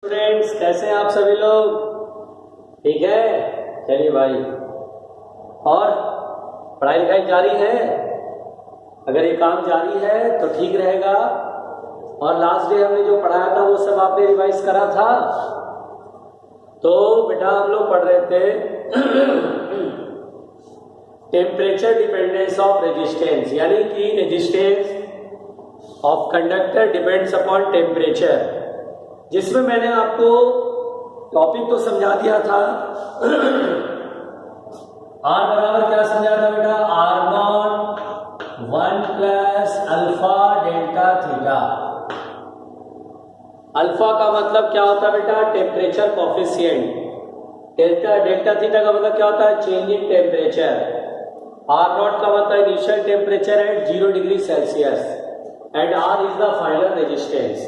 Students कैसे हैं आप सभी लोग? ठीक है, चलिए भाई। और पढ़ाई लिखाई जारी है? अगर ये काम जारी है तो ठीक रहेगा। और लास्ट डे हमने जो पढ़ाया था वो सब आपने रिवाइज करा था? तो बेटा हम लोग पढ़ रहे थे टेम्परेचर डिपेंडेंस ऑफ रेजिस्टेंस, यानी कि resistance of conductor depends upon temperature, जिसमें मैंने आपको टॉपिक तो समझा दिया था। आर बराबर क्या समझा था बेटा? R naught 1 plus alpha delta theta. Alpha का मतलब क्या होता है बेटा? Temperature coefficient. डेल्टा थीटा का मतलब क्या होता है? Change in temperature. R naught का मतलब initial temperature at 0 degree Celsius and R is the final resistance.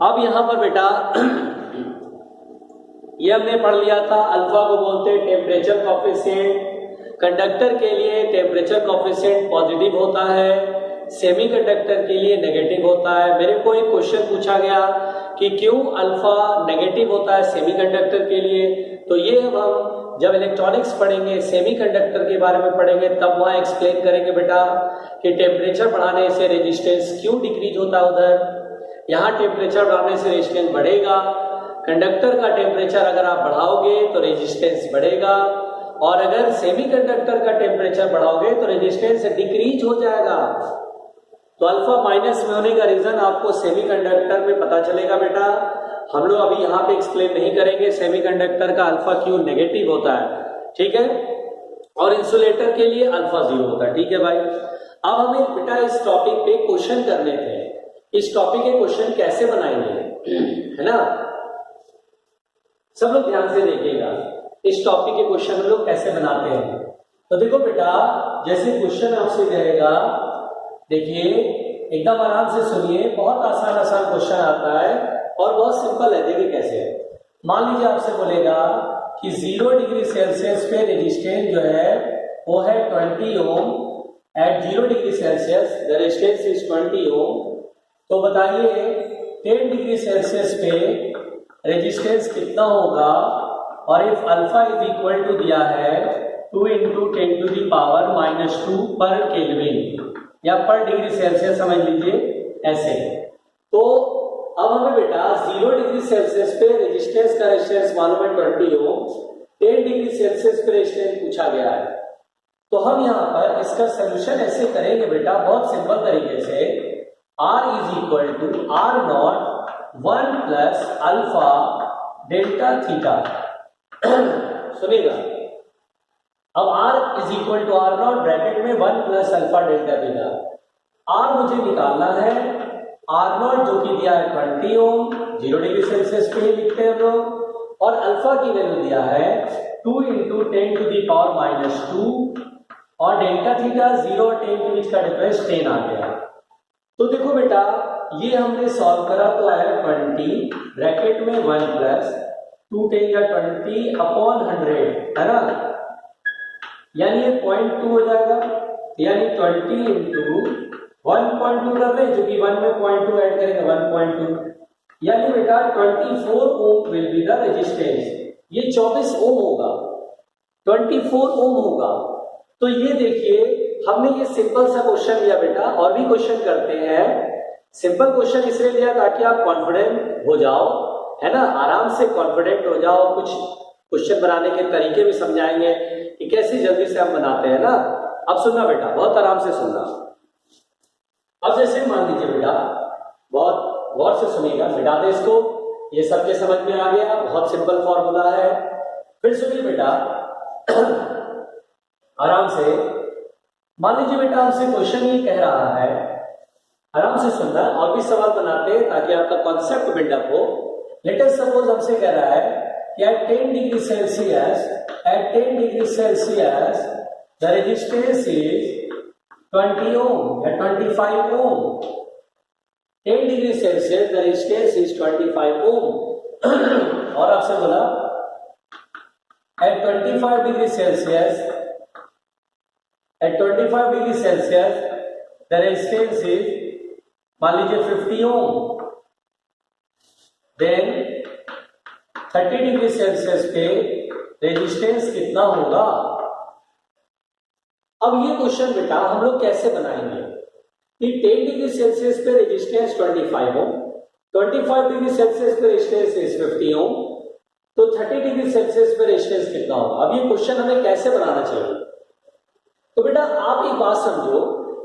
अब यहां पर बेटा ये हमने पढ़ लिया था, अल्फा को बोलते हैं टेम्परेचर कोफिशिएंट। कंडक्टर के लिए टेम्परेचर कोफिशिएंट पॉजिटिव होता है, सेमीकंडक्टर के लिए नेगेटिव होता है। मेरे को एक क्वेश्चन पूछा गया कि क्यों अल्फा नेगेटिव होता है सेमीकंडक्टर के लिए, तो ये हम जब इलेक्ट्रॉनिक्स पढ़ेंगे, सेमीकंडक्टर के बारे में पढ़ेंगे, तब वहां एक्सप्लेन करेंगे बेटा कि टेम्परेचर बढ़ाने से रेजिस्टेंस क्यों डिक्रीज होता है उधर। यहाँ टेम्परेचर बढ़ाने से रेजिस्टेंस बढ़ेगा। कंडक्टर का टेम्परेचर अगर आप बढ़ाओगे तो रेजिस्टेंस बढ़ेगा, और अगर सेमीकंडक्टर का टेम्परेचर बढ़ाओगे तो रेजिस्टेंस डिक्रीज हो जाएगा। तो अल्फा माइनस में होने का रीजन आपको सेमीकंडक्टर में पता चलेगा बेटा। हम लोग अभी यहाँ पे एक्सप्लेन नहीं करेंगे सेमीकंडक्टर का अल्फा क्यों नेगेटिव होता है, ठीक है। और इंसुलेटर के लिए अल्फा 0 होता है, ठीक है भाई। अब हमें बेटा इस टॉपिक पे क्वेश्चन करने थे। इस टॉपिक के क्वेश्चन कैसे बनाएंगे, है ना? सब लोग ध्यान से देखिएगा, इस टॉपिक के क्वेश्चन हम लोग कैसे बनाते हैं। तो देखो बेटा, जैसे क्वेश्चन आपसे कहेगा, देखिए एकदम आराम से सुनिए, बहुत आसान क्वेश्चन आता है और बहुत सिंपल है। देखिए कैसे है। मान लीजिए आपसे बोलेगा कि 0 डिग्री सेल्सियस पे रेजिस्टेंस जो है वो है 20 ohm. At 0 degree Celsius the resistance is 20 ohm. तो बताइए 10 डिग्री सेल्सियस पे रेजिस्टेंस कितना होगा, और if alpha is equal to दिया है 2 × 10⁻⁻² पर केल्विन या पर डिग्री सेल्सियस समझ लीजिए ऐसे। तो अब हमें बेटा 0 डिग्री सेल्सियस पे रेजिस्टेंस का रेजिस्टेंस मालूम है 20 ओम, 10 डिग्री सेल्सियस पे रेजिस्टेंस पूछा गया है। तो हम यहाँ पर इसका सोल्यूशन ऐसे करेंगे बेटा, बहुत सिंपल तरीके से। R is equal to R naught 1 plus alpha delta theta. सुनिएगा, अब R is equal to R naught bracket में 1 plus alpha delta theta. R मुझे निकालना है, R नॉट जो कि दिया है 20 ओम, 0 डिग्री सेल्सियस पे लिखते हैं हम लोग, और अल्फा की वैल्यू दिया है 2 × 10⁻², और डेल्टा थीटा 0 और 10 के बीच का डिफरेंस 10 आ गया। तो देखो बेटा, ये हमने सॉल्व करा तो आया 20 ब्रैकेट में 1 प्लस 2 10 या 20 अपॉन 100, है ना? यानी ये 0.2 हो जाएगा, यानी 20 × 1.2 कर दें, जो कि 1 में 0.2 ऐड करेंगे 1.2, यानी बेटा 24 ohm will be the resistance. ये 24 ओम होगा, 24 ओम होगा। तो ये देखिए, हमने ये सिंपल सा क्वेश्चन लिया बेटा, और भी क्वेश्चन करते हैं। सिंपल क्वेश्चन इसलिए लिया ताकि आप कॉन्फिडेंट हो जाओ, है ना, आराम से कॉन्फिडेंट हो जाओ। कुछ क्वेश्चन बनाने के तरीके भी समझाएंगे कि कैसे जल्दी से हम बनाते हैं ना। अब सुनना बेटा, बहुत आराम से सुनना। अब जैसे मान लीजिए बेटा, बहुत गौर से सुनिएगा, मिटा दे इसको, ये सबके समझ में आ गया, बहुत सिंपल फॉर्मूला है। फिर सुनिए बेटा आराम से। मान लीजिए बेटा हमसे क्वेश्चन ये कह रहा है, आराम से सुनना, और भी सवाल बनाते हैं ताकि आपका कॉन्सेप्ट बिल्डअप हो। लेट अस सपोज हमसे कह रहा है कि at 10 degree Celsius the resistance is 20 ohm या 25 ohm. 10 degree Celsius the resistance is 25 ohm. और आपसे बोला at 25 degree Celsius At 25 degree Celsius the resistance is मान लीजिए 50 ओम। देन 30 डिग्री सेल्सियस पे रेजिस्टेंस कितना होगा। अब ये क्वेश्चन बेटा हम लोग कैसे बनाएंगे कि 10 डिग्री सेल्सियस पे रेजिस्टेंस 25 हो, 25 डिग्री सेल्सियस पे रेजिस्टेंस 50 हो, तो 30 डिग्री सेल्सियस पे रेजिस्टेंस कितना होगा। अब ये क्वेश्चन हमें कैसे बनाना चाहिए, तो बेटा आप एक बात समझो,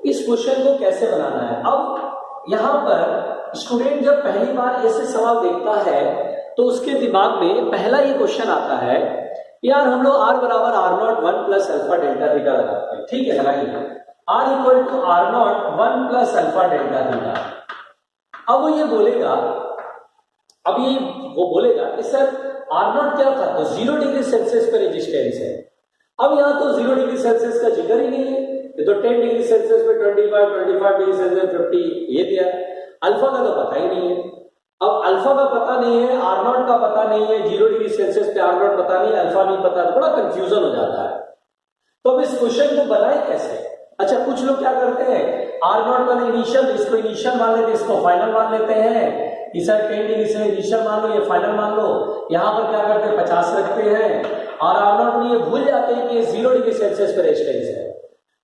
इस क्वेश्चन को कैसे बनाना है। अब यहां पर स्टूडेंट जब पहली बार ऐसे सवाल देखता है तो उसके दिमाग में पहला ये क्वेश्चन आता है, यार हम लोग r बराबर r0 1 plus alpha delta theta लगाते हैं, ठीक है लगाइए, r equal to r0 1 plus alpha delta theta. अब वो ये बोलेगा, वो बोलेगा कि सर r0 क्या था, तो 0 डिग्री सेल्सियस पर रेजिस्टेंस है। अब यहाँ तो 0 डिग्री सेल्सियस का जिक्र ही नहीं है, ये तो 10 डिग्री सेल्सियस पे 25 डिग्री सेल्सियस 50 ये दिया, अल्फा का तो पता ही नहीं है। अब अल्फा का पता नहीं है, r0 का पता नहीं है, 0 डिग्री सेल्सियस पे r0 पता नहीं, अल्फा नहीं पता, तो बड़ा कंफ्यूजन हो जाता है। तो अब इस क्वेश्चन को बनाए कैसे। अच्छा कुछ लोग क्या करते हैं, r0 का इनिशियल, इसको इनिशियल मान लेते हैं, इसको फाइनल मान लेते हैं, इस 10 डिग्री से इनिशियल मान लो, ये फाइनल मान लो, यहाँ पर क्या करते हैं 50 रखते हैं, और r0 में ये भूल जाते हैं कि 0 डिग्री सेल्सियस पे रेजिस्टेंस है।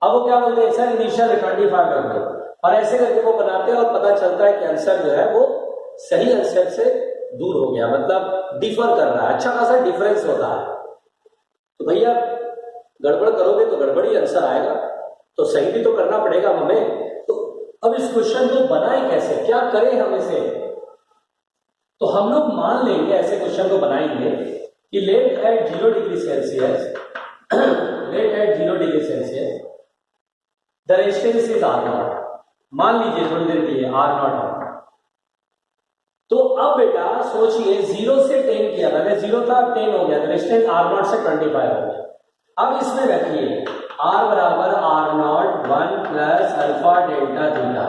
अब वो क्या बोलते हैं, सर इनिशियल 25 रख दो, और ऐसे करके वो बनाते हैं और पता चलता है कि आंसर जो है वो सही आंसर से दूर हो गया, मतलब डिफर कर रहा है, अच्छा खासा डिफरेंस होता है। तो भैया गड़बड़ करोगे तो गड़बड़ ही आंसर आएगा, तो सही भी तो करना पड़ेगा हमें। तो अब इस क्वेश्चन को बनाए कैसे, क्या करें हम इसे, तो हम लोग मान लेंगे ऐसे क्वेश्चन को बनाएंगे कि let at 0 degree Celsius the resistance is r0, मान लीजिए थोड़ी देर के लिए r0 है। तो अब बेटा सोचिए 0 से 10 किया, पहले 0 था 10 हो गया, तो रेजिस्टेंस r0 से 25 हो गया। अब इसमें रखिए r बराबर r0 1 plus alpha delta theta,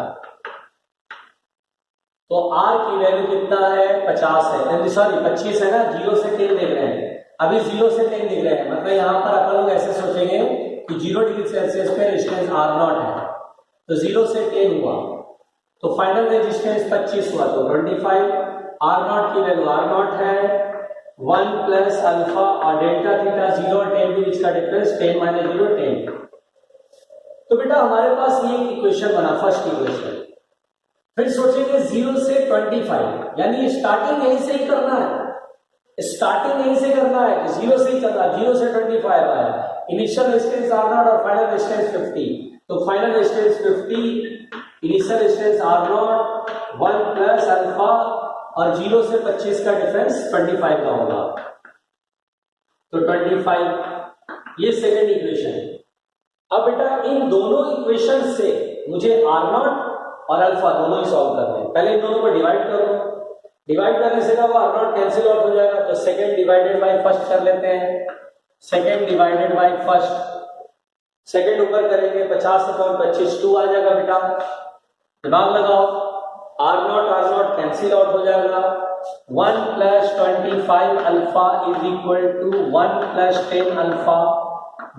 तो r की वैल्यू कितना है 50 है, सॉरी 25 है ना, 0 से 10 देख रहे हैं, अभी 0 से 10 दिख रहे हैं, मतलब यहां पर अपन लोग ऐसे सोचेंगे कि 0 डिग्री सेल्सियस पे रेजिस्टेंस r0 है, तो 0 से 10 हुआ, तो फाइनल रेजिस्टेंस 25 हुआ, तो 25, r0 की वैल्यू r0 है 1 प्लस अल्फा और डेल्टा थीटा 0 और 10 के बीच का डिफरेंस 10 माइनस 0 10। तो बेटा हमारे पास ये इक्वेशन बना, फर्स्ट इक्वेशन। फिर सोचेंगे 0 से 25, यानी स्टार्टिंग यहीं से ही करना है, स्टार्टिंग यहीं से करना है कि 0 से ही चल रहा है, 0 से 25 आया, इनिशियल रेजिस्टेंस r0 और फाइनल रेजिस्टेंस 50, तो final resistance 50, initial resistance r0 1 plus alpha और 0 से 25 का डिफरेंस 25 का होगा, तो 25, ये सेकंड इक्वेशन। अब बेटा इन दोनों इक्वेशन से मुझे r0 और अल्फा दोनों ही सॉल्व करने हैं। पहले इन दोनों को डिवाइड करो, डिवाइड करने से क्या वो r0 कैंसिल आउट हो जाएगा, तो सेकंड डिवाइडेड बाय फर्स्ट कर लेते हैं, second divided by first, second ऊपर करेंगे 50 से 25 2 आ जाएगा बेटा, दिमाग लगाओ, r0 कैंसिल आउट हो जाएगा, 1 plus 25 alpha is equal to 1 plus 10 alpha.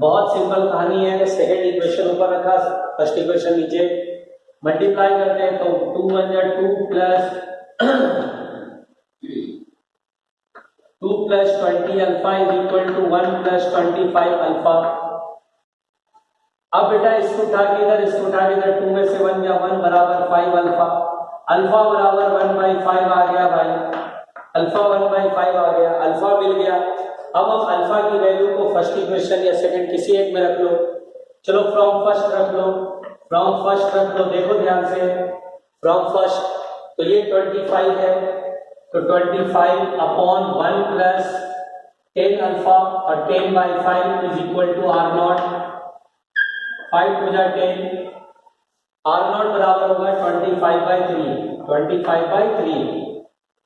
बहुत सिंपल कहानी है, सेकंड इक्वेशन ऊपर रखा, फर्स्ट इक्वेशन नीचे, मल्टीप्लाई करते हैं तो 2 1 जा 2 plus 20 alpha is equal to 1 plus 25 alpha. अब बेटा इसको उठा के इधर, इसको उठा के इधर, 2 में से 1 गया 1 बराबर 5 अल्फा, अल्फा बराबर 1/5 आ गया भाई, अल्फा 1/5 आ गया, अल्फा मिल गया। अब हम अल्फा की वैल्यू को फर्स्ट इक्वेशन या सेकंड किसी एक में रख लो, चलो फ्रॉम फर्स्ट रख लो, फ्रॉम फर्स्ट रख लो, देखो ध्यान से, फ्रॉम फर्स्ट, तो ये 25 है, तो 25 अपॉन 1 प्लस 10 अल्फा और 10/5 is equal to r0, 5 to जा 10, r0 बराबर होगा 25/3, 25/3,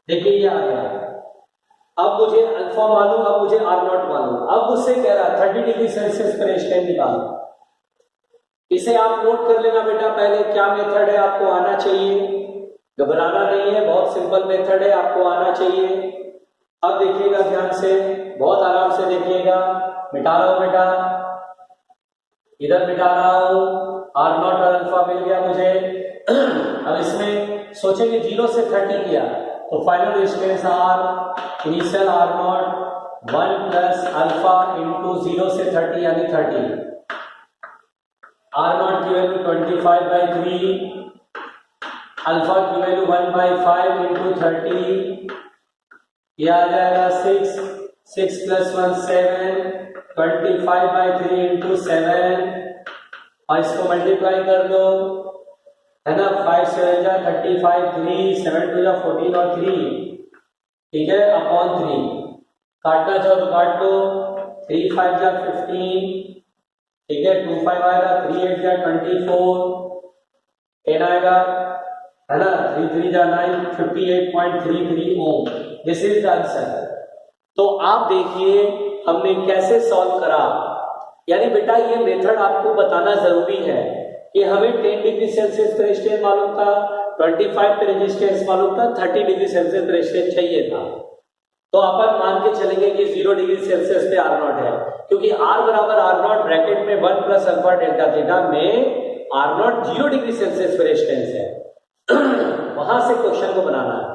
देखिए ये आ गया। अब मुझे अल्फा मालूम, अब मुझे r0 मालूम, अब मुझसे कह रहा 30 डिग्री सेल्सियस पर रेजिस्टेंस निकालो। इसे आप नोट कर लेना बेटा, पहले क्या मेथड है आपको आना चाहिए, घबराना नहीं है, बहुत सिंपल मेथड है, आपको आना चाहिए। अब देखिएगा ध्यान से, बहुत आराम से देखिएगा, मिटा रहा हूं बेटा, इधर मिटा रहा हूं, r0 और अल्फा मिल गया मुझे। अब इसमें सोचेंगे 0 से 30 किया, तो final resistance R initial R naught 1 plus alpha into 0 से 30 यानी 30, आर नॉट की वैल्यू 25/3, अल्फा की वैल्यू 1/5 इंटू 30, ये आ जाएगा 6, 6 प्लस 1 7, 25/3 इंटू 7, और इसको मल्टीप्लाई कर दो, है ना, 5 7 जा 35, 3 7 2 जा 14 और 3, ठीक है, अपॉन 3, काटना चाहो तो काट दो, 3 5 जा 15, ठीक है, 2 5 आएगा, 3 8 जा 24, 10 आएगा, है ना, 3 3 जा 9, 58.33 ohm. This is the answer. तो आप देखिए हमने कैसे सॉल्व करा, यानी बेटा ये मेथड आपको बताना जरूरी है कि हमें 10 डिग्री सेल्सियस पे रेजिस्टेंस मालूम था, 25 पे रेजिस्टेंस मालूम था, 30 डिग्री सेल्सियस पे रेजिस्टेंस चाहिए था। तो अपन मान के चलेंगे कि 0 डिग्री सेल्सियस पे आर नॉट है, क्योंकि आर बराबर आर नॉट ब्रैकेट में 1 प्लस अल्फा डेल्टा थीटा में आर नॉट 0 डिग्री सेल्सियस पे रेजिस्टेंस है। वहां से क्वेश्चन को बनाना है।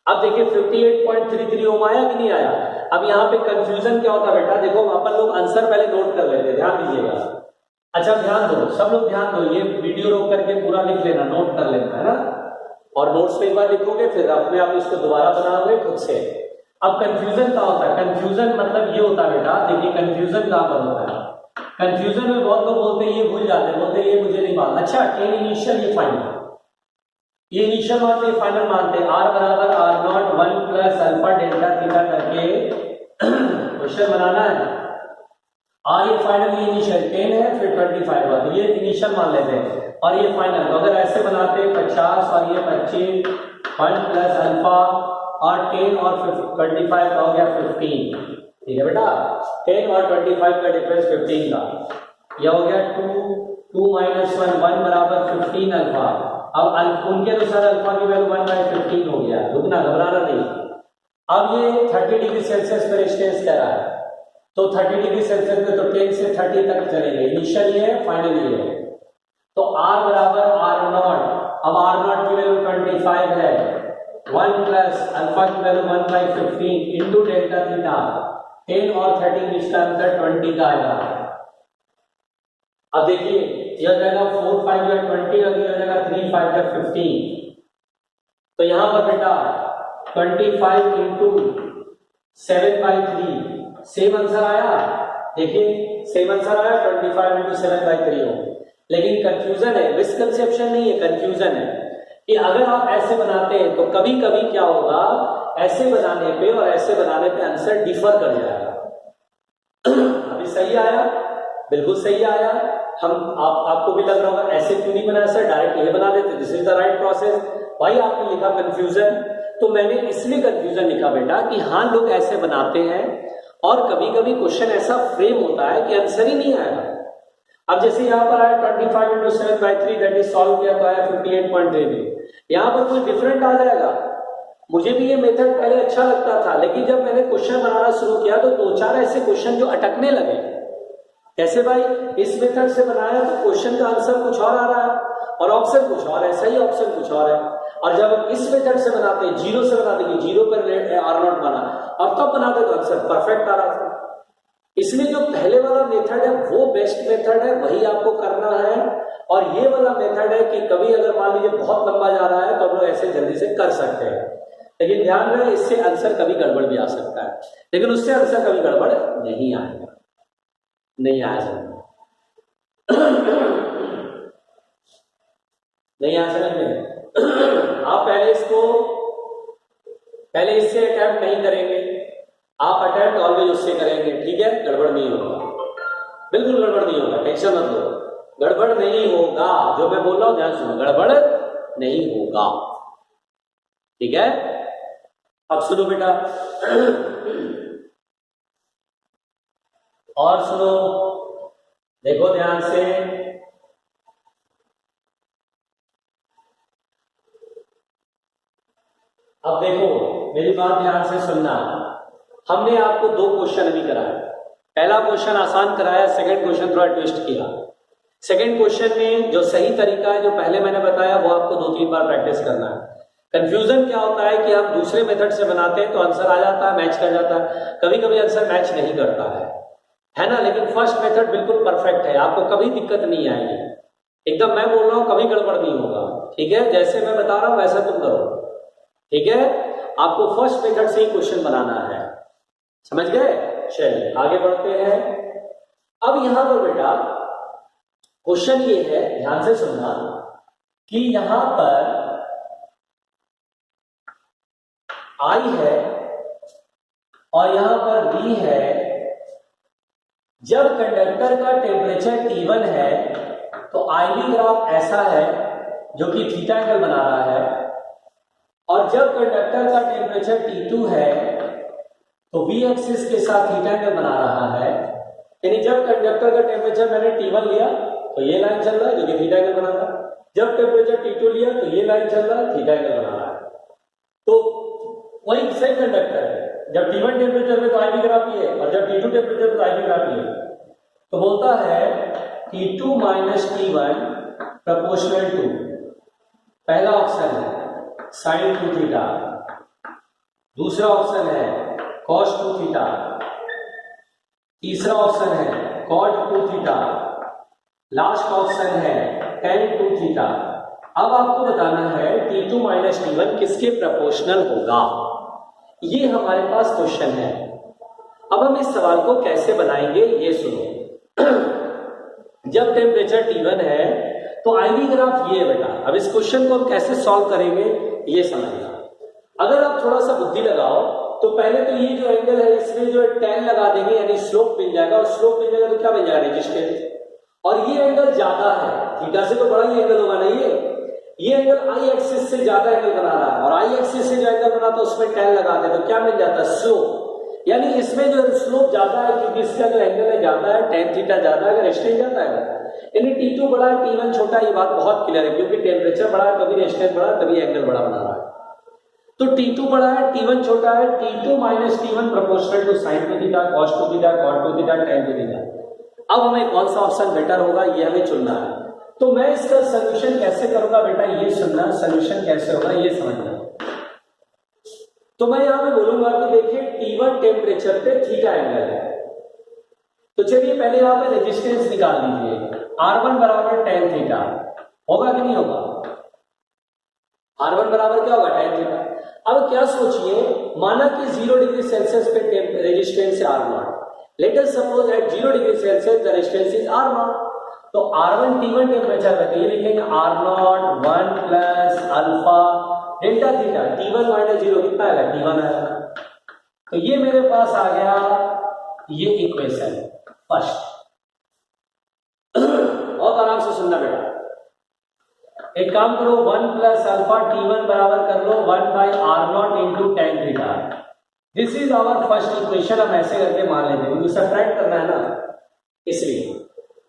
अब देखिए 58.33 ओम आया कि नहीं आया। अब यहाँ पे कंफ्यूजन क्या होता है बेटा, देखो अपन लोग आंसर पहले नोट कर लेते, ध्यान दीजिएगा। अच्छा ध्यान दो, सब लोग ध्यान दो, ये वीडियो रोक करके पूरा लिख लेना, नोट कर लेना, है ना, और नोट्स में एक बार लिखोगे फिर अपने आप इसको दोबारा बनाओगे खुद से। अब कंफ्यूजन क्या होता है, कंफ्यूजन मतलब ये होता है बेटा, देखिए कंफ्यूजन कहां पर होता है, कंफ्यूजन में बहुत लोग बोलते हैं ये भूल जाते हैं, बोलते हैं ये मुझे नहीं मालूम। अच्छा 10 इनिशियल ये फाइनल, ये इनिशियल मानते हैं फाइनल मानते हैं, आर बराबर R naught 1 plus alpha delta theta करके क्वेश्चन बनाना है। आर ये फाइनल, ये इनिशियल 10 है, फिर 25 हुआ, तो ये इनिशियल मान लेते हैं, और ये फाइनल। तो अगर ऐसे बनाते हैं 50 और ये 25, 1 प्लस अल्फा और 10 और 25 का हो गया 15, ठीक है बेटा, 10 और 25 का डिफरेंस 15 का, यह हो गया 2 माइनस 1 1 बराबर 15 अल्फा। अब उनके अनुसार अल्फा की वैल्यू 1/15 हो गया, रुकना घबराना नहीं। अब ये 30 डिग्री सेल्सियस पर रेजिस्टेंस कह रहा है, तो 30 डिग्री सेल्सियस में तो 10 से 30 तक चलेंगे, इनिशियल ये है, फाइनल ये है। तो आर बराबर आर नॉट, अब आर नॉट की वैल्यू 25 है, 1 प्लस अल्फा की वैल्यू 1/15 इंटू डेल्टा थीटा, 10 और 30 इसका आंसर 20 का आएगा। अब देखिए यह जाएगा 4 5 या 20 और यह जाएगा 3 5 या 15, तो यहां पर बेटा 25 इंटू 7/3 सेम आंसर आया, देखिए सेम आंसर आया, 25 इंटू 7/3 हो। लेकिन कंफ्यूजन है, मिसकंसेप्शन नहीं है, कंफ्यूजन है कि अगर आप ऐसे बनाते हैं तो कभी कभी क्या होगा, ऐसे बनाने पे और ऐसे बनाने पे आंसर डिफर कर जाएगा। अभी सही आया, बिल्कुल सही आया। आपको भी लग रहा होगा ऐसे क्यों नहीं बनाया सर, डायरेक्ट ये बना देते, this is the right process. भाई आपने लिखा कंफ्यूजन, तो मैंने इसलिए कंफ्यूजन लिखा बेटा कि हाँ लोग ऐसे बनाते हैं और कभी कभी क्वेश्चन ऐसा फ्रेम होता है कि आंसर ही नहीं आएगा। अब जैसे यहाँ पर आया 25 इंटू 7/3 दैट इज सॉल्व किया तो आया 58.33, यहाँ पर कुछ डिफरेंट आ जाएगा। मुझे भी ये मेथड पहले अच्छा लगता था, लेकिन जब मैंने क्वेश्चन बनाना शुरू किया तो 2-4 ऐसे क्वेश्चन जो अटकने लगे। कैसे भाई, इस मेथड से बनाया तो क्वेश्चन का आंसर कुछ और आ रहा है और ऑप्शन कुछ और है, सही ऑप्शन कुछ और है। और जब इस मेथड से बनाते हैं, जीरो से बनाते हैं, जीरो पर आर नॉट बना और तब बनाते तो आंसर परफेक्ट आ रहा था। इसलिए जो पहले वाला मेथड है वो बेस्ट मेथड है, वही आपको करना है। और ये वाला मेथड है कि कभी अगर मान लीजिए बहुत लंबा जा रहा है तो हम लोग ऐसे जल्दी से कर सकते हैं, लेकिन ध्यान रहे इससे आंसर कभी गड़बड़ भी आ सकता है, लेकिन उससे आंसर कभी गड़बड़ नहीं आएगा, नहीं आ सकता, नहीं आ सकते। आप पहले इससे अटेम्प्ट नहीं करेंगे, आप अटेम्प्ट ऑलवेज उससे करेंगे, ठीक है, गड़बड़ नहीं होगा, बिल्कुल गड़बड़ नहीं होगा, टेंशन मत लो, गड़बड़ नहीं होगा। जो मैं बोल रहा हूं ध्यान सुनो, गड़बड़ नहीं होगा, ठीक है। अब सुनो बेटा, और सुनो, देखो ध्यान से, अब देखो मेरी बात ध्यान से सुनना। हमने आपको 2 क्वेश्चन अभी कराया, पहला क्वेश्चन आसान कराया, सेकंड क्वेश्चन थोड़ा ट्विस्ट किया। सेकंड क्वेश्चन में जो सही तरीका है जो पहले मैंने बताया वो आपको 2-3 बार प्रैक्टिस करना है। कंफ्यूजन क्या होता है कि हम दूसरे मेथड से बनाते हैं तो आंसर आ जाता है, मैच कर जाता है, कभी कभी आंसर मैच नहीं करता है ना। लेकिन फर्स्ट मेथड बिल्कुल परफेक्ट है, आपको कभी दिक्कत नहीं आएगी, एकदम मैं बोल रहा हूं कभी गड़बड़ नहीं होगा, ठीक है। जैसे मैं बता रहा हूं वैसा तुम करो, ठीक है। आपको फर्स्ट मेथड से ही क्वेश्चन बनाना है, समझ गए। चलिए आगे बढ़ते हैं। अब यहां पर बेटा क्वेश्चन ये है, ध्यान से सुनना, कि यहां पर I है और यहां पर B है। जब कंडक्टर का टेम्परेचर T1 है तो IV ग्राफ ऐसा है जो कि थीटा एंगल बना रहा है, और जब कंडक्टर का टेम्परेचर T2 है तो V एक्सिस के साथ थीटा एंगल बना रहा है। यानी जब कंडक्टर का टेम्परेचर मैंने T1 लिया तो ये लाइन चल रहा है जो कि थीटा एंगल बना रहा है, जब टेम्परेचर T2 लिया तो ये लाइन चल रहा है, थीटा एंगल बना रहा है। तो वही सेम कंडक्टर है, जब T1 टेम्परेचर में तो IV ग्राफ ये है और जब T2 टेम्परेचर तो IV ग्राफ ये है। तो बोलता है T2 minus T1 proportional to, पहला ऑप्शन है साइन 2 थीटा, दूसरा ऑप्शन है cos 2 थीटा, तीसरा ऑप्शन है cot 2 थीटा, लास्ट ऑप्शन है tan 2 थीटा। अब आपको बताना है T2 माइनस T1 किसके प्रोपोर्शनल होगा, ये हमारे पास क्वेश्चन है। अब हम इस सवाल को कैसे बनाएंगे ये सुनो। जब टेम्परेचर T1 है तो IV ग्राफ ये है बेटा। अब इस क्वेश्चन को हम कैसे सॉल्व करेंगे ये समझना। अगर आप थोड़ा सा बुद्धि लगाओ तो पहले तो ये जो एंगल है इसमें जो tan लगा देंगे, यानी स्लोप मिल जाएगा, और स्लोप मिल जाएगा तो क्या मिल जाएगा, रेजिस्टेंस। और ये एंगल ज्यादा है, थीटा से तो बड़ा ही एंगल होगा ना, ये एंगल I एक्सिस से ज्यादा एंगल बना रहा है, और I एक्सिस से जो एंगल बना तो उसमें tan लगाते तो क्या मिल जाता है, स्लोप। यानी इसमें जो स्लोप ज्यादा है क्योंकि इसका जो एंगल है ज्यादा है, tan थीटा ज्यादा है, रेजिस्टेंस ज्यादा है। यानी T2 बड़ा है T1 छोटा, ये बात बहुत क्लियर है, क्योंकि टेम्परेचर बड़ा है तभी रेजिस्टेंस बड़ा है, तभी एंगल बड़ा बना रहा है। तो T2 बड़ा है T1 छोटा है, T2 minus T1 proportional to sine 2 theta, cos 2 theta, cot 2 theta, tan 2 theta. अब हमें कौन सा ऑप्शन बेटर होगा ये हमें चुनना है। तो मैं इसका सोल्यूशन कैसे करूंगा बेटा, ये सुनना, सोल्यूशन कैसे होगा ये समझना। तो मैं यहां पे बोलूंगा कि देखिए T1 टेम्परेचर पे थीटा एंगल है, तो चलिए पहले यहां पे रेजिस्टेंस निकाल लीजिए। R1 बराबर tan थीटा होगा कि नहीं होगा, R1 बराबर क्या होगा, tan थीटा। अब क्या सोचिए, माना कि 0 डिग्री सेल्सियस पे रेजिस्टेंस है R0, let us suppose at 0 degree Celsius the resistance is R0। तो R1 T1 टेम्परेचर पे ये लिखेंगे R0 1 plus alpha delta theta, T1 minus 0 कितना आएगा, T1 आएगा। तो ये मेरे पास आ गया ये इक्वेशन फर्स्ट। और आराम से सुनना बेटा, एक काम करो 1 प्लस अल्फा T1 बराबर कर लो 1 by R0 into tan theta. This is our first equation. हम ऐसे करके मान लेते हैं, सब्ट्रैक्ट करना है ना इसलिए।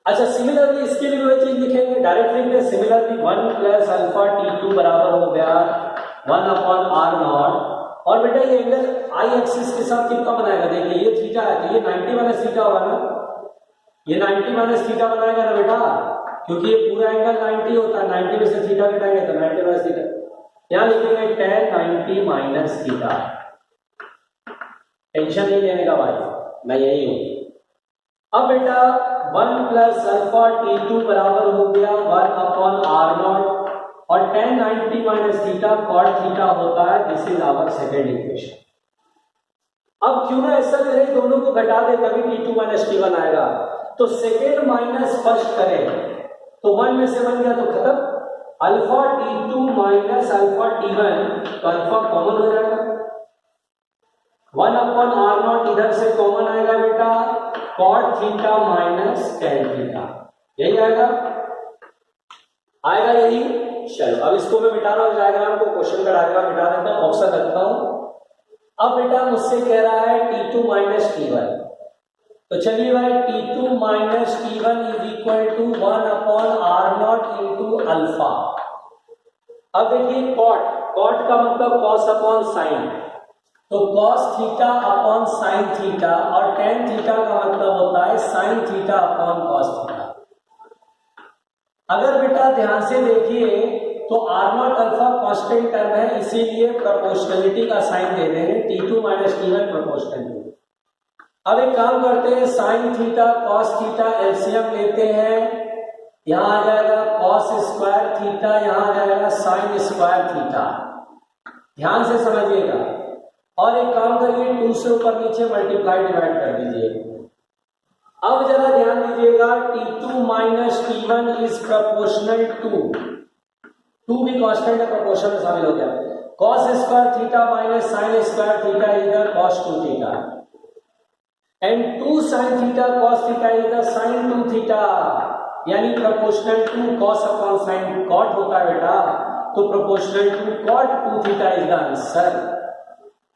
अच्छा सिमिलरली इसके लिए वही चीज लिखेंगे, डायरेक्ट लिख दें सिमिलरली 1 प्लस अल्फा T2 बराबर हो गया 1 अपॉन R0। और बेटा ये एंगल I एक्सिस के साथ कितना बनाएगा, देखिए ये थीटा है तो ये 90 माइनस थीटा होगा ना, ये 90 माइनस थीटा बनाएगा ना बेटा, क्योंकि ये पूरा एंगल 90 होता है, 90 में से थीटा घटाएंगे तो 90 माइनस थीटा। यहां लिखेंगे tan 90 माइनस थीटा। टेंशन नहीं लेने का भाई, मैं यही हूं। अब बेटा 1 प्लस अल्फा T2 बराबर हो गया 1 अपॉन R0, और tan 90 minus theta cot theta होता है। This is our second equation. अब क्यों ना ऐसा करें, दोनों को घटा दे तभी T2 माइनस T1 आएगा। तो सेकेंड माइनस फर्स्ट करें तो 1 में से बन गया तो खत्म। Alpha T2 minus alpha T1 तो अल्फा कॉमन हो जाएगा, 1 अपॉन R0 इधर से कॉमन आएगा बेटा, cot theta minus tan theta, यही आएगा, आएगा यही। चलो अब इसको मैं मिटा रहा हूं डायग्राम को, क्वेश्चन का डायग्राम मिटा देता हूं, ऑप्शन रखता हूं। अब बेटा मुझसे कह रहा है T2 माइनस T1, तो चलिए भाई T2 minus T1 is equal to 1 upon R0 into alpha. अब देखिए cot का मतलब cos अपॉन साइन, तो cos theta upon sine theta, और tan थीटा का मतलब होता है sine theta upon cos theta. अगर बेटा ध्यान से देखिए तो R naught alpha constant term है, इसीलिए प्रोपोर्शनलिटी का साइन दे देंगे T2 minus T1 proportional to. अब एक काम करते हैं, sign theta cos theta LCM लेते हैं, यहां आ जाएगा कॉस स्क्वायर थीटा, यहां आ जाएगा साइन स्क्वायर थीटा। ध्यान से समझिएगा और एक काम करिए 2 से ऊपर नीचे मल्टीप्लाई डिवाइड कर दीजिए। अब जरा ध्यान दीजिएगा T2 minus T1 is proportional to, 2 भी कांस्टेंट है, प्रोपोर्शन में शामिल हो गया, cos square theta minus sine square theta इधर cos 2 theta and 2 sine theta cos theta इधर साइन 2 थीटा, यानी proportional to cos upon sine cot होता है बेटा, तो proportional to cot 2 theta is the answer.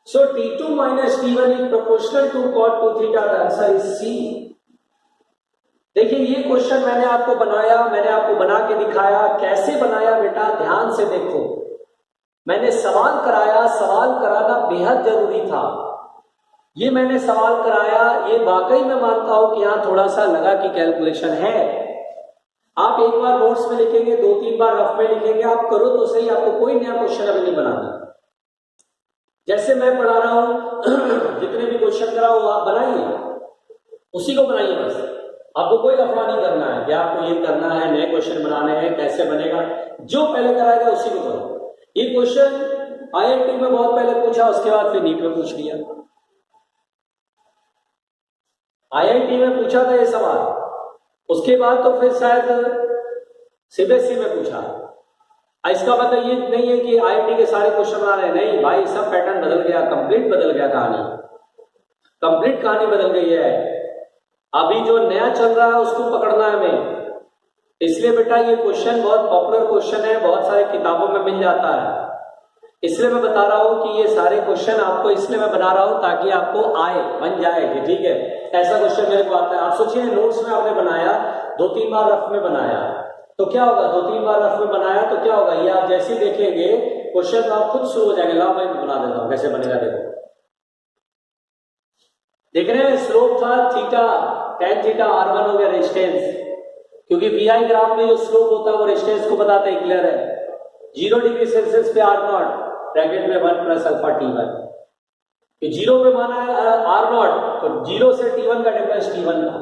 So T2 minus T1 is proportional to cot 2 theta, the answer is C. देखिए ये question मैंने आपको बनाया, मैंने आपको बना के दिखाया, कैसे बनाया बेटा ध्यान से देखो। मैंने सवाल कराया, सवाल कराना बेहद जरूरी था, ये मैंने सवाल कराया, ये वाकई मैं मानता हूं कि यहां थोड़ा सा लगा कि कैलकुलेशन है। आप एक बार नोट्स में लिखेंगे, 2-3 बार रफ में लिखेंगे, आप करो तो सही, आपको कोई नया क्वेश्चन अभी नहीं बनाना। जैसे मैं पढ़ा रहा हूं जितने भी क्वेश्चन करा हो आप बनाइए, उसी को बनाइए बस, आपको कोई लफड़ा नहीं करना है कि आपको ये करना है, नए क्वेश्चन बनाने हैं, कैसे बनेगा, जो पहले कराएगा उसी को करो। ये क्वेश्चन आईआईटी में बहुत पहले पूछा, उसके बाद फिर नीट में पूछ लिया, आईआईटी में पूछा था ये सवाल, उसके बाद तो फिर शायद सीबीएसई में पूछा। इसका मतलब ये नहीं है कि आईआईटी के सारे क्वेश्चन आ रहे हैं, नहीं भाई, सब पैटर्न बदल गया, कंप्लीट बदल गया, कहानी कंप्लीट कहानी बदल गई है। अभी जो नया चल रहा है उसको पकड़ना है हमें, इसलिए बेटा ये क्वेश्चन बहुत पॉपुलर क्वेश्चन है, बहुत सारे किताबों में मिल जाता है, इसलिए मैं बता रहा हूं कि ये सारे क्वेश्चन आपको इसलिए मैं बना रहा हूं ताकि आपको आए, बन जाए कि ठीक है ऐसा क्वेश्चन मेरे को आता है। आप सोचिए नोट्स में आपने बनाया, 2-3 बार रफ में बनाया, तो क्या होगा, 2-3 बार रफ में बनाया तो क्या होगा, ये आप जैसे ही देखेंगे क्वेश्चन तो आप खुद शुरू हो जाएंगे, लाओ मैं बना देता हूं कैसे बनेगा, देखो देख रहे हैं, स्लोप था थीटा, tan थीटा r1 हो गया रेजिस्टेंस, क्योंकि वी ग्राफ में जो स्लोप होता है वो रेजिस्टेंस को बताते हैं, क्लियर है। 0 डिग्री सेल्सियस पे r0 ब्रैकेट में 1 प्लस अल्फा T1, 0 पे माना है r0, तो 0 से T1 का डिफरेंस T1 का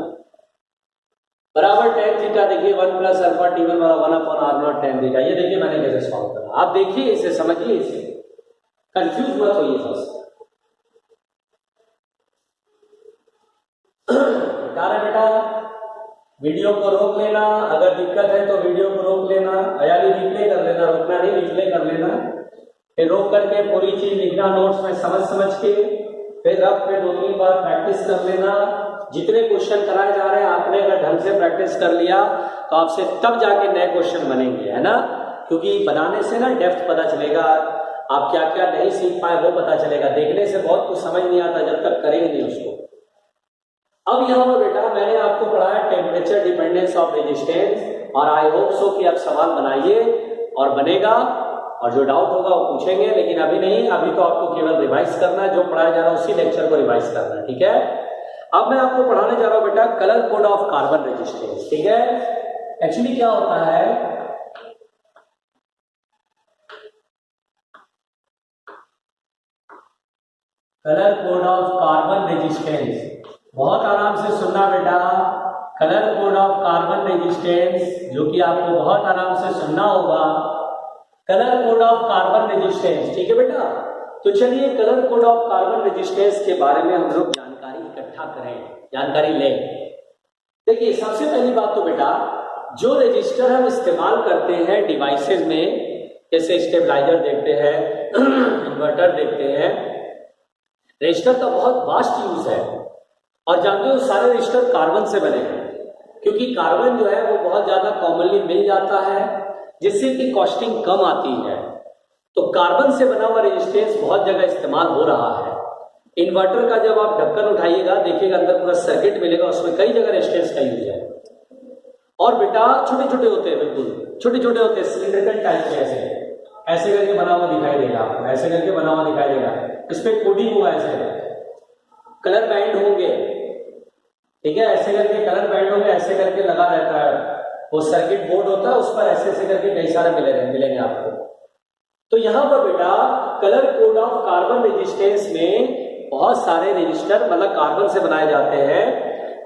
बराबर tan थीटा, देखिए 1 प्लस अल्फा T1 वाला 1 अपॉन r0 tan थीटा। ये देखिए मैंने कैसे सॉल्व करा, आप देखिए इसे, समझिए इसे, कंफ्यूज मत होइए बस। बेटा वीडियो को रोक लेना, अगर दिक्कत है तो वीडियो को रोक लेना, यानी रिप्ले कर लेना, रोकना नहीं, रिप्ले कर लेना, फिर रोक करके पूरी चीज लिखना नोट्स में समझ के, फिर रफ पे 2-3 बार प्रैक्टिस कर लेना। जितने क्वेश्चन कराए जा रहे हैं आपने अगर ढंग से प्रैक्टिस कर लिया तो आपसे तब जाके नए क्वेश्चन बनेंगे, है ना, क्योंकि बनाने से ना डेप्थ पता चलेगा, आप क्या क्या नहीं सीख पाए वो पता चलेगा, देखने से बहुत कुछ समझ नहीं आता जब तक करेंगे नहीं उसको। अब यहाँ पर बेटा मैंने आपको पढ़ाया टेम्परेचर डिपेंडेंस ऑफ रेजिस्टेंस, और आई होप सो कि आप सवाल बनाइए और बनेगा, और जो डाउट होगा वो पूछेंगे, लेकिन अभी नहीं, अभी तो आपको केवल रिवाइज करना है, जो पढ़ाया जा रहा है उसी लेक्चर को रिवाइज करना है, ठीक है। अब मैं आपको पढ़ाने जा रहा हूं बेटा colour code of carbon resistance, ठीक है। एक्चुअली क्या होता है, colour code of carbon resistance, बहुत आराम से सुनना बेटा, colour code of carbon resistance, जो कि आपको बहुत आराम से सुनना होगा, colour code of carbon resistance, ठीक है बेटा। तो चलिए colour code of carbon resistance के बारे में हम लोग जानकारी इकट्ठा करें, जानकारी लें। देखिए सबसे पहली बात तो बेटा, जो रजिस्टर हम इस्तेमाल करते हैं डिवाइसेस में, जैसे स्टेबलाइजर देखते हैं, इन्वर्टर देखते हैं, रजिस्टर का बहुत वास्ट यूज है, और जानते हो सारे रजिस्टर कार्बन से बने हैं, क्योंकि कार्बन जो है वो बहुत ज्यादा कॉमनली मिल जाता है, जिससे कि कॉस्टिंग कम आती है। तो कार्बन से बना हुआ रेजिस्टेंस बहुत जगह इस्तेमाल हो रहा है। इन्वर्टर का जब आप ढक्कन उठाइएगा देखिएगा अंदर पूरा सर्किट मिलेगा, उसमें कई जगह रेजिस्टेंस का यूज है। और बेटा छोटे छोटे होते हैं, बिल्कुल छोटे छोटे होते हैं, सिलिंड्रिकल टाइप के, ऐसे करके बना हुआ दिखाई देगा आपको, ऐसे करके बना हुआ दिखाई देगा, इस पे कोडिंग हुआ ऐसे, कलर बैंड होंगे, ठीक है, ऐसे करके कलर बैंड होंगे, ऐसे करके लगा रहता है, वो सर्किट बोर्ड होता है, उस पर ऐसे ऐसे करके कई सारे मिलेंगे आपको। तो यहाँ पर बेटा colour code of carbon resistance में बहुत सारे रजिस्टर मतलब कार्बन से बनाए जाते हैं,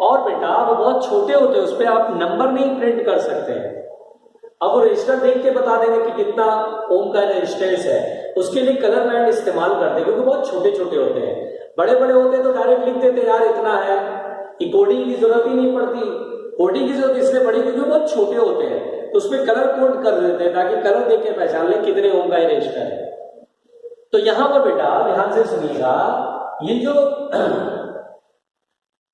और बेटा वो बहुत छोटे होते हैं, उस पर आप नंबर नहीं प्रिंट कर सकते हैं। अब वो रजिस्टर देख के बता देंगे कि कितना ओम का रेजिस्टेंस है, उसके लिए कलर बैंड इस्तेमाल करते हैं, क्योंकि बहुत छोटे छोटे होते हैं। बड़े बड़े होते हैं तो डायरेक्ट लिख देते हैं यार इतना है, कोडिंग की जरूरत ही नहीं पड़ती। कोडिंग की जरूरत इसलिए पड़ी क्योंकि बहुत छोटे होते हैं, तो उसमें कलर कोड कर देते हैं ताकि कलर देख के पहचान ले कितने ओम का रजिस्टर है। तो यहां पर बेटा ध्यान से सुनिएगा, ये जो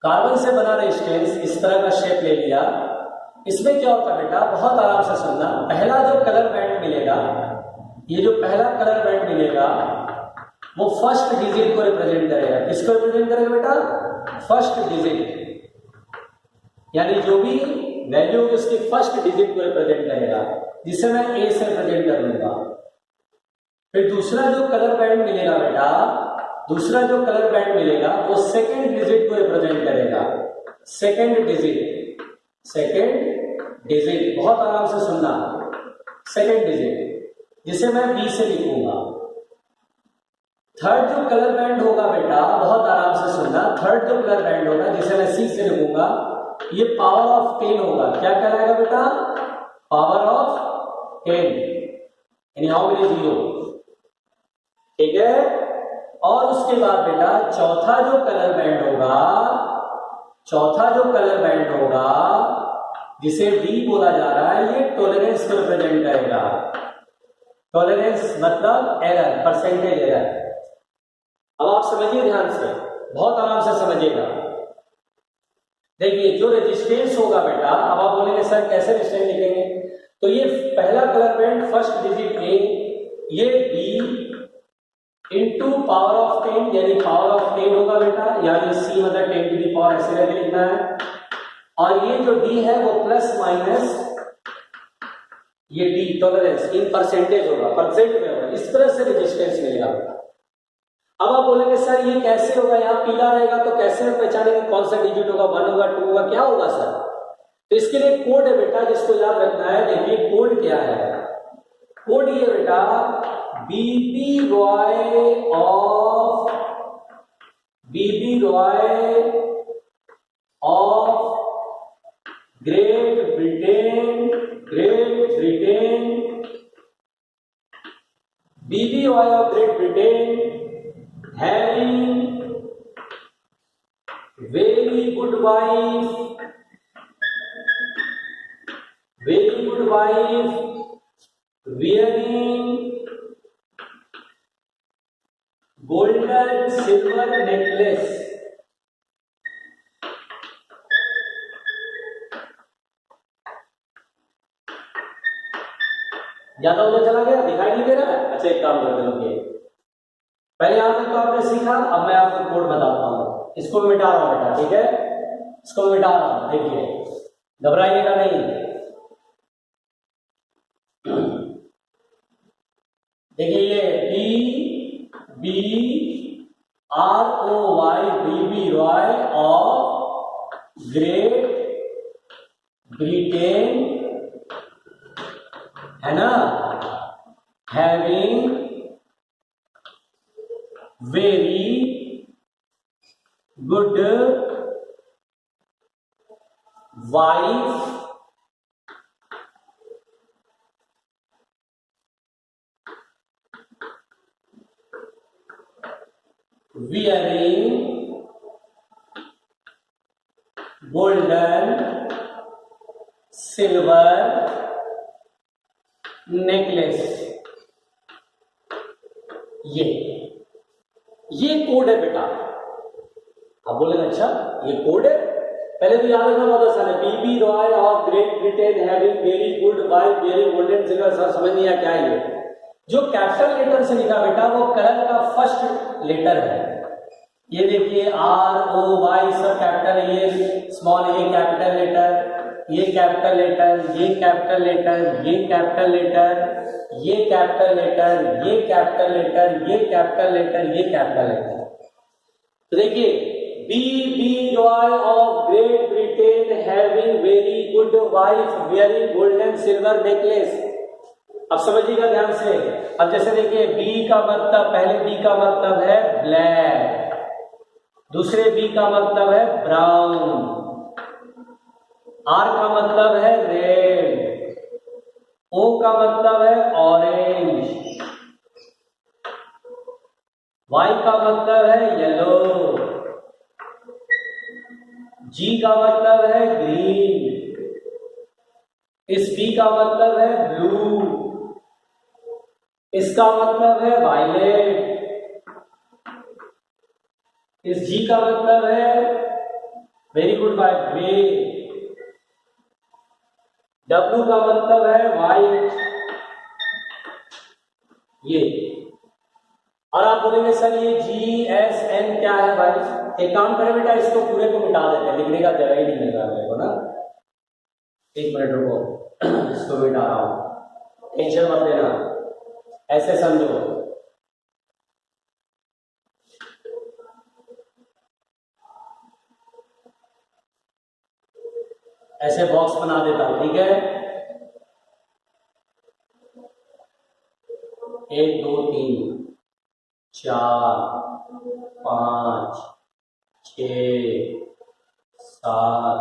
कार्बन से बना रेजिस्टेंस इस तरह का शेप ले लिया, इसमें क्या होता है बेटा, बहुत आराम से सुनना। पहला जो कलर बैंड मिलेगा, ये जो पहला कलर बैंड मिलेगा वो फर्स्ट डिजिट को रिप्रेजेंट करेगा। किसको रिप्रेजेंट करेगा बेटा? फर्स्ट डिजिट, यानी जो भी वैल्यू होगी उसकी फर्स्ट डिजिट को रिप्रेजेंट करेगा, जिसे मैं ए से रिप्रेजेंट कर लूंगा। फिर दूसरा जो कलर बैंड मिलेगा बेटा, दूसरा जो कलर बैंड मिलेगा वो सेकेंड डिजिट को रिप्रेजेंट करेगा। सेकेंड डिजिट, सेकेंड डिजिट, बहुत आराम से सुनना, सेकेंड डिजिट, जिसे मैं बी से लिखूंगा। थर्ड जो कलर बैंड होगा बेटा, बहुत आराम से सुनना, थर्ड जो कलर बैंड होगा जिसे मैं सी से लिखूंगा, ये पावर ऑफ 10 होगा। क्या कहलाएगा बेटा? पावर ऑफ 10, यानी हाउ मेनी जीरो, ठीक है। और उसके बाद बेटा चौथा जो कलर बैंड होगा, चौथा जो कलर बैंड होगा जिसे डी बोला जा रहा है, ये टॉलरेंस को रिप्रेजेंट करेगा। टॉलरेंस मतलब एरर, परसेंटेज एरर। अब आप समझिए ध्यान से, बहुत आराम से समझिएगा। देखिए जो रेजिस्टेंस होगा बेटा, अब आप बोलेंगे सर कैसे रेजिस्टेंस लिखेंगे, तो ये पहला कलर बैंड फर्स्ट डिजिट ए, ये बी इंटू पावर ऑफ 10, यानी पावर ऑफ 10 होगा बेटा, यानी सी मतलब 10 टू दी पावर ऐसे करके लिखना है। और ये जो डी है वो प्लस माइनस ये डी टॉलरेंस इन परसेंटेज होगा, परसेंट में होगा, इस तरह से रेजिस्टेंस मिलेगा। अब आप बोलेंगे सर ये कैसे होगा, यहाँ पीला रहेगा तो कैसे हम पहचानेंगे कौन सा डिजिट होगा, 1 होगा 2 होगा, क्या होगा सर? तो इसके लिए कोड है बेटा, जिसको याद रखना है। देखिए कोड क्या है, कोड ये बेटा BB Roy of, BB Roy of Great Britain, Great Britain, BB Roy of Great Britain having very good wife, very good wife, wearing golden silver necklace. ज्यादा उधर चला गया, दिखाई नहीं दे रहा है? अच्छा एक काम करते लोग, पहले यहां तक तो आपने सीखा, अब मैं आपको कोड बताता हूं। इसको मिटा रहा हूं बेटा, ठीक है, इसको मिटा रहा हूं, देखिए घबराइएगा नहीं। देखिए ये B B R O Y, B B Roy of Great Britain है ना, having very good wife, wearing golden silver necklace। ये कोड है बेटा। आप बोलेंगे अच्छा ये कोड है, पहले तो याद रखना बहुत आसान है, BB Roy of Great Britain having very good wife very golden silver. Sir समझ नहीं आया क्या है ये? जो कैपिटल लेटर से लिखा बेटा वो कलर का फर्स्ट लेटर है। ये देखिए आर ओ वाई सब कैपिटल है, ये स्मॉल ये कैपिटल लेटर, ये कैपिटल लेटर, ये कैपिटल लेटर, ये कैपिटल लेटर, ये कैपिटल लेटर, ये कैपिटल लेटर, ये कैपिटल लेटर, ये कैपिटल लेटर। तो देखिए Roy of Great Britain having very good wife wearing gold and silver necklace. अब समझिएगा ध्यान से। अब जैसे देखिए बी का मतलब, पहले बी का मतलब है ब्लैक, दूसरे बी का मतलब है ब्राउन, आर का मतलब है रेड, ओ का मतलब है ऑरेंज, वाई का मतलब है येलो, जी का मतलब है ग्रीन, इस बी का मतलब है ब्लू, इसका मतलब है वायलेट, इस जी का मतलब है very good by grey, W का मतलब है वाइट, ये। और आप बोलेंगे सर ये जी एस एन क्या है भाई? एक काम करें बेटा, इसको पूरे को मिटा देते हैं, लिखने का जगह ही नहीं मिल रहा मेरे को ना। एक मिनट रुको, इसको मिटा रहा हूं, टेंशन मत लेना, ऐसे समझो। ऐसे बॉक्स बना देता हूं, ठीक है? 1 2 3 4 5 6 7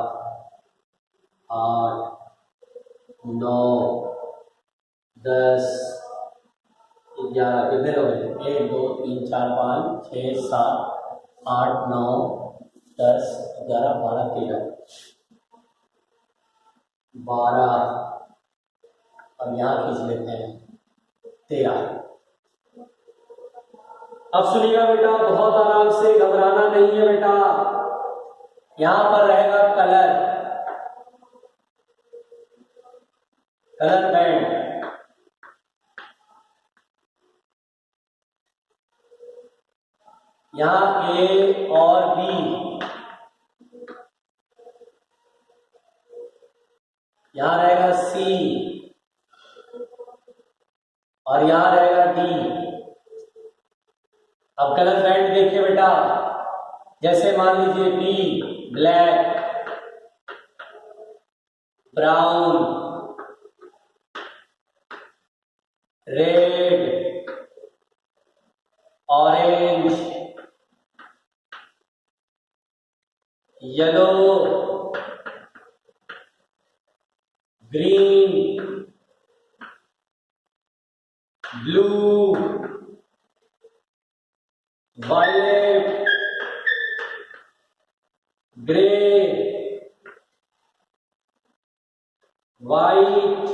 8 9 10 11, कितने लोग हैं? 1 2 3 4 5 6 7 8 9 10 11 12 13 12, अब यहाँ खींच लेते हैं 13। अब सुनिएगा बेटा, बहुत आराम से, घबराना नहीं है बेटा। यहां पर रहेगा कलर, कलर बैंड। यहां ए और बी, यहां रहेगा सी और यहां रहेगा डी। अब कलर बैंड देखिए बेटा, जैसे मान लीजिए B black, brown, red, orange, yellow, green, blue, violet, grey, white,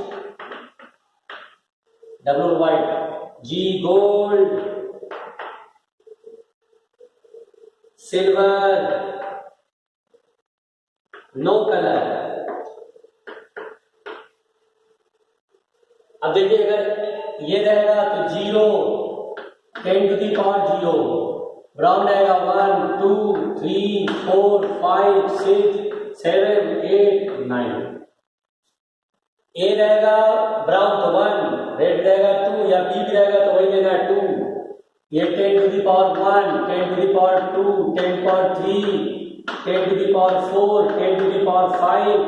double white, G gold, silver, no colour. अब देखिए, अगर ये रहेगा तो 0 10 to the power 0, ब्राउन रहेगा 1 2 3 4 5 6 7 8 9, ए रहेगा ब्राउन तो 1, रेड रहेगा 2, या बी भी रहेगा तो वही लेना 2। ये 10 to the power 1, 10 to the power 2, 10 to the power 3, 10 to the power 4, 10 to the power 5,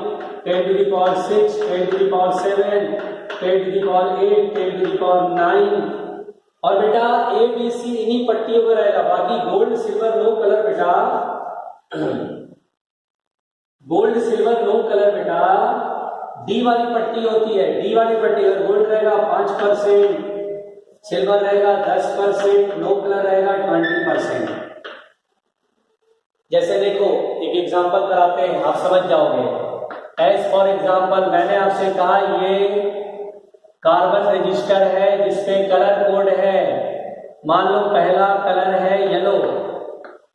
10 to the power 6, 10 to the power 7, 10 to the power 8, 10 to the power 9। और बेटा ए बी सी इन्हीं पट्टियों में रहेगा, बाकी गोल्ड सिल्वर नो कलर बेटा, gold silver no colour बेटा D वाली पट्टी होती है। डी वाली पट्टी अगर गोल्ड रहेगा 5%, सिल्वर रहेगा 10%, नो कलर रहेगा 20%। जैसे देखो एक एग्जांपल कराते हैं, आप समझ जाओगे। एज फॉर एग्जांपल, मैंने आपसे कहा ये कार्बन रजिस्टर है जिसपे कलर कोड है। मान लो पहला कलर है येलो,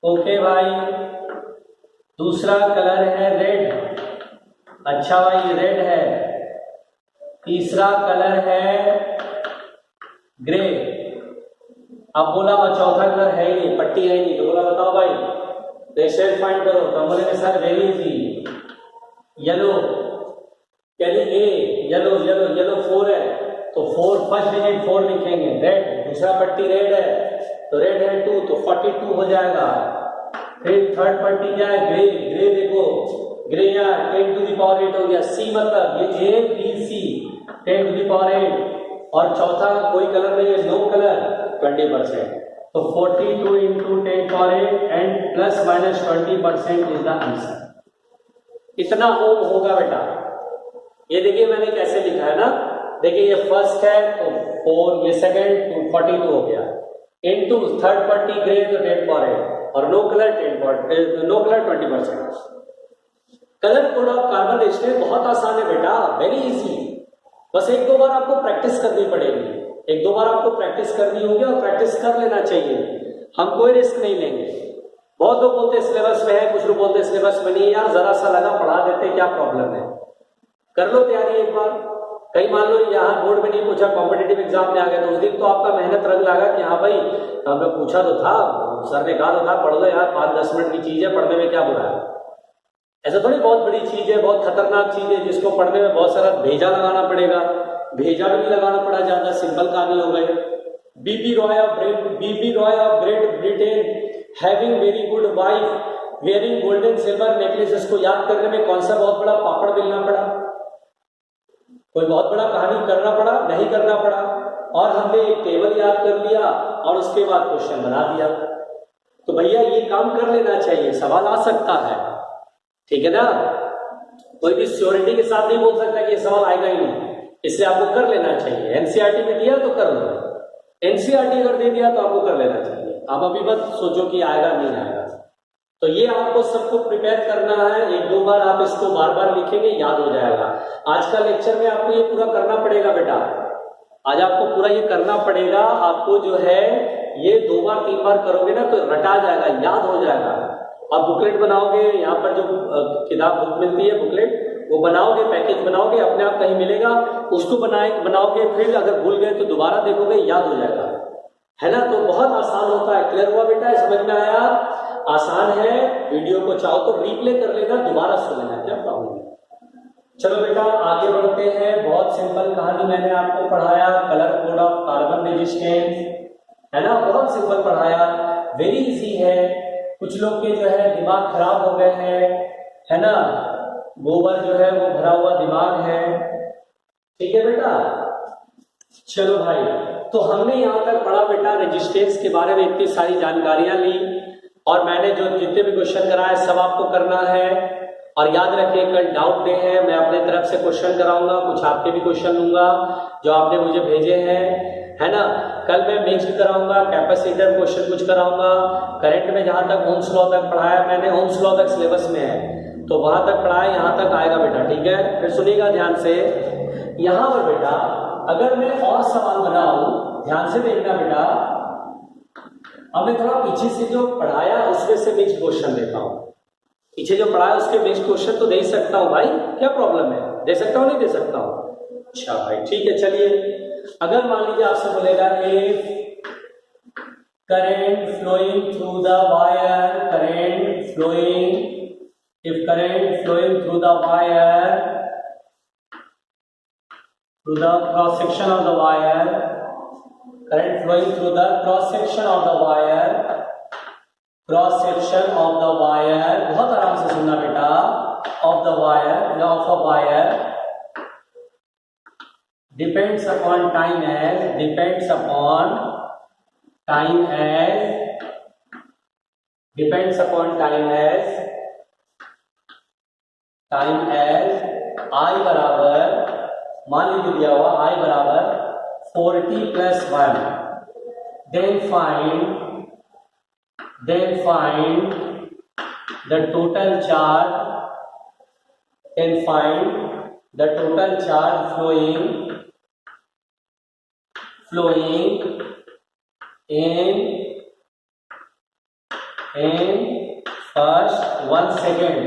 ओके भाई, दूसरा कलर है रेड, अच्छा भाई रेड है, तीसरा कलर है ग्रे। अब बोला और चौथा कलर है ही नहीं, पट्टी है ही नहीं, तो बोला बताओ भाई रेशेड फाइंड करो। तो हम बोलेंगे सर वेरी इजी, येलो, यानी ए येलो येलो येलो 4 है तो 4 फर्स्ट डिजिट 4 लिखेंगे। रेड, दूसरा पट्टी रेड है तो रेड है 2 तो 42 हो जाएगा। फिर थर्ड पट्टी क्या है, ग्रे, ग्रे देखो, ग्रे यहाँ 10⁸ हो गया। सी मतलब ये ए बी सी 10⁸, और चौथा कोई कलर नहीं है, नो कलर 20%। तो 42 into 10⁸ and plus minus 20% is the answer. इतना ओम होगा बेटा। ये देखिए मैंने कैसे लिखा है ना, देखिए ये फर्स्ट है तो 4, ये सेकंड तो 42 हो गया, इनटू थर्ड पट्टी ग्रे तो 10⁸, और no colour 20%। Colour code of carbon state बहुत आसान है बेटा, वेरी इजी। बस एक दो बार आपको प्रैक्टिस करनी पड़ेगी, एक दो बार आपको प्रैक्टिस करनी होगी और प्रैक्टिस कर लेना चाहिए। हम कोई रिस्क नहीं लेंगे। बहुत लोग बोलते सिलेबस में है, कुछ लोग बोलते सिलेबस में नहीं। यार जरा सा लगा पढ़ा देते, क्या प्रॉब्लम है, कर लो तैयारी एक बार। कहीं मान लो यहाँ बोर्ड में नहीं पूछा, कॉम्पिटेटिव एग्जाम में आ गया, तो उस दिन तो आपका मेहनत रंग लगा कि हाँ भाई हमने पूछा तो था, सर ने कहा तो था पढ़ लो यार, 5-10 मिनट की चीज है, पढ़ने में क्या बुरा है। ऐसा थोड़ी बहुत बड़ी चीज है, बहुत खतरनाक चीज है जिसको पढ़ने में बहुत सारा भेजा लगाना पड़ेगा। भेजा भी नहीं लगाना पड़ा, ज्यादा सिंपल कहानी हो गई। BB Roy of Great Britain having very good wife wearing golden silver necklaces को याद करने में कौन सा बहुत बड़ा पापड़ बेलना पड़ा, कोई बहुत बड़ा कहानी करना पड़ा? नहीं करना पड़ा। और हमने एक टेबल याद कर लिया और उसके बाद क्वेश्चन बना दिया। तो भैया ये काम कर लेना चाहिए, सवाल आ सकता है, ठीक है ना। कोई भी श्योरिटी के साथ नहीं बोल सकता कि ये सवाल आएगा ही नहीं, इसलिए आपको कर लेना चाहिए। एनसीईआरटी में दिया तो कर लो, एनसीईआरटी अगर दे दिया तो आपको कर लेना चाहिए। आप अभी मत सोचो कि आएगा नहीं आएगा। तो ये आपको सबको प्रिपेयर करना है, एक दो बार आप इसको बार बार लिखेंगे, याद हो जाएगा। आज का लेक्चर में आपको ये पूरा करना पड़ेगा बेटा, आज आपको पूरा ये करना पड़ेगा। आपको जो है ये 2 बार 3 बार करोगे ना तो रटा जाएगा, याद हो जाएगा। आप बुकलेट बनाओगे, यहाँ पर जो किताब बुक मिलती है बुकलेट, वो बनाओगे, पैकेज बनाओगे, अपने आप कहीं मिलेगा, उसको बनाओगे, फिर अगर भूल गए तो दोबारा देखोगे, याद हो जाएगा, है ना। तो बहुत आसान होता है। क्लियर हुआ बेटा, समझ में आया? आसान है। वीडियो को चाहो तो रिप्ले कर लेना, दोबारा सुन लेना, क्या प्रॉब्लम है। चलो बेटा आगे बढ़ते हैं। बहुत सिंपल कहानी मैंने आपको पढ़ाया, colour code of carbon resistance, है ना, बहुत सिंपल पढ़ाया, वेरी इजी है। कुछ लोग के जो है दिमाग खराब हो गए हैं, है ना, गोबर जो है वो भरा हुआ दिमाग है, ठीक है बेटा। चलो भाई, तो हमने यहाँ तक पढ़ा बेटा रेजिस्टेंस के बारे में, इतनी सारी जानकारियां ली, और मैंने जो जितने भी क्वेश्चन कराए सब आपको करना है। और याद रखिए कल डाउट डे है, मैं अपने तरफ से क्वेश्चन कराऊंगा, कुछ आपके भी क्वेश्चन लूंगा जो आपने मुझे भेजे हैं, है ना। कल मैं मिक्स्ड कराऊंगा, कैपेसिटर क्वेश्चन कुछ कराऊंगा। करंट में जहां तक ओम्स लॉ तक पढ़ाया मैंने, ओम्स लॉ तक सिलेबस में है, तो वहां तक पढ़ाया, यहाँ तक आएगा बेटा, ठीक है। फिर सुनिएगा ध्यान से, यहाँ पर बेटा अगर मैं और सवाल बनाऊं, ध्यान से देखना बेटा, अब मैं थोड़ा पीछे से जो पढ़ाया उसमें से मिक्स्ड क्वेश्चन देता हूँ। पीछे जो पढ़ाया उसके मिक्स्ड क्वेश्चन तो दे ही सकता हूँ भाई, क्या प्रॉब्लम है, दे सकता हूँ नहीं दे सकता हूँ? अच्छा भाई ठीक है। चलिए अगर मान लीजिए आपसे बोलेगा if current flowing through the wire, current flowing, if current flowing through the wire, through the cross section of the wire, current flowing through the cross section of the wire, cross section of the wire, बहुत आराम से सुनना बेटा, of the wire, of a wire, depends upon time as, depends upon time as, depends upon time as, time as I बराबर, मान लीजिए दिया हुआ I बराबर 40 plus 1, then find the total charge, then find the total charge flowing in first 1 second,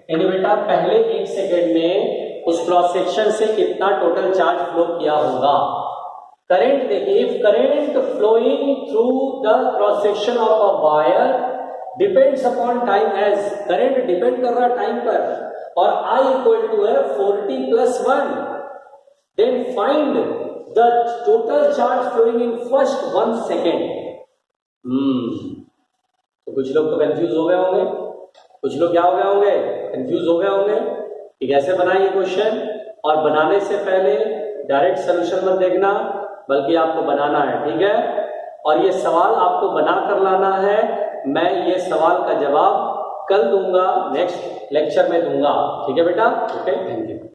यानी बेटा पहले 1 second में उस क्रॉस सेक्शन से कितना टोटल चार्ज फ्लो किया होगा। करंट देखिए, if current flowing through the cross section of a wire depends upon time as, current depend कर रहा टाइम पर, और I इक्वल टू है 40 plus 1, then find the total charge flowing in first 1 second. तो कुछ लोग तो कंफ्यूज हो गए होंगे, कुछ लोग क्या हो गए होंगे, कंफ्यूज हो गए होंगे कि कैसे बनाइए क्वेश्चन। और बनाने से पहले डायरेक्ट सोल्यूशन मत देखना, बल्कि आपको बनाना है, ठीक है। और ये सवाल आपको बना कर लाना है। मैं ये सवाल का जवाब कल दूंगा, नेक्स्ट लेक्चर में दूंगा, ठीक है बेटा। Okay, thank you.